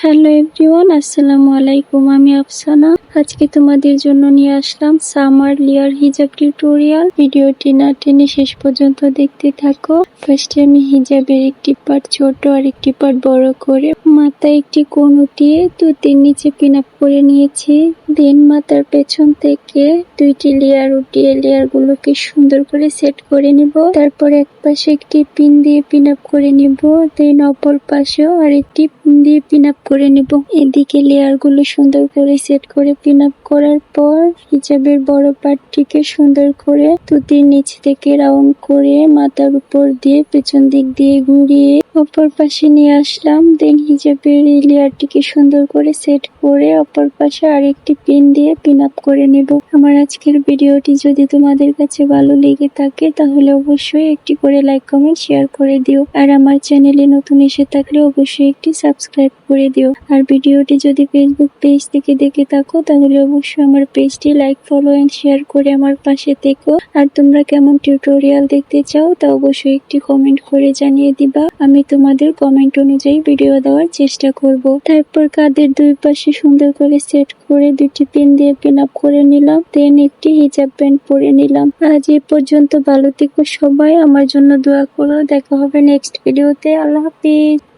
Hello everyone, আসসালামু আলাইকুম। আমি আফসানা। আজকে তোমাদের জন্য নিয়ে আসলাম সামার লেয়ার হিজাব টিউটোরিয়াল। ভিডিওটি না টেনে শেষ পর্যন্ত দেখতে থাকো। ফার্স্টে আমি হিজাবের একটি পার্ট ছোট আর একটি পার্ট বড় করে মাথায় একটি কোণ উঠিয়ে তুতির নিচে পিন আপ করে নিয়েছি। দেন মাথার পেছন থেকে দুইটি লেয়ার উঠিয়ে লেয়ার গুলোকে সুন্দর করে সেট করে নিব। তারপর এক পাশে একটি পিন দিয়ে পিন আপ করে নিব। দেন অপর পাশেও আরেকটি পিন দিয়ে পিন আপ করে নিব। এদিকে লেয়ার গুলো সুন্দর করে সেট করে পিন আপ করার পর হিজাবের বড় পার্টটিকে সুন্দর করে তুতির নিচ থেকে রাউন্ড করে মাথার উপর দিয়ে পেছন দিক দিয়ে ঘুরিয়ে অপর পাশে নিয়ে আসলাম। দেন হিজাবের এই লেয়ারটিকে সুন্দর করে সেট করে অপর পাশে আরেকটি পিন দিয়ে পিন আপ করে নেব। আমার আজকের ভিডিওটি যদি তোমাদের কাছে ভালো লেগে থাকে তাহলে অবশ্যই একটি করে লাইক কমেন্ট শেয়ার করে দিও। আর আমার চ্যানেলে নতুন এসে থাকলে অবশ্যই একটি সাবস্ক্রাইব করে দিও। আর ভিডিওটি যদি ফেসবুক পেজ থেকে দেখে থাকো তাহলে অবশ্যই আমার পেজটি লাইক, ফলো এন্ড শেয়ার করে আমার পাশে থেকো। আর তোমরা কেমন টিউটোরিয়াল দেখতে চাও তা অবশ্যই একটি কমেন্ট করে জানিয়ে দিবা। আমি তোমাদের কমেন্ট অনুযায়ী ভিডিও দেওয়ার চেষ্টা করব। তারপর কাঁধের দুই পাশে সুন্দর করে সেট করে দুটি পিন দিয়ে পিন আপ করে নিলাম। দেন একটি হিজাব প্যান্ট পরে নিলাম। আজ এ পর্যন্ত, ভালো থেকো সবাই, আমার জন্য দোয়া করো। দেখা হবে নেক্সট ভিডিওতে। আল্লাহ হাফিজ।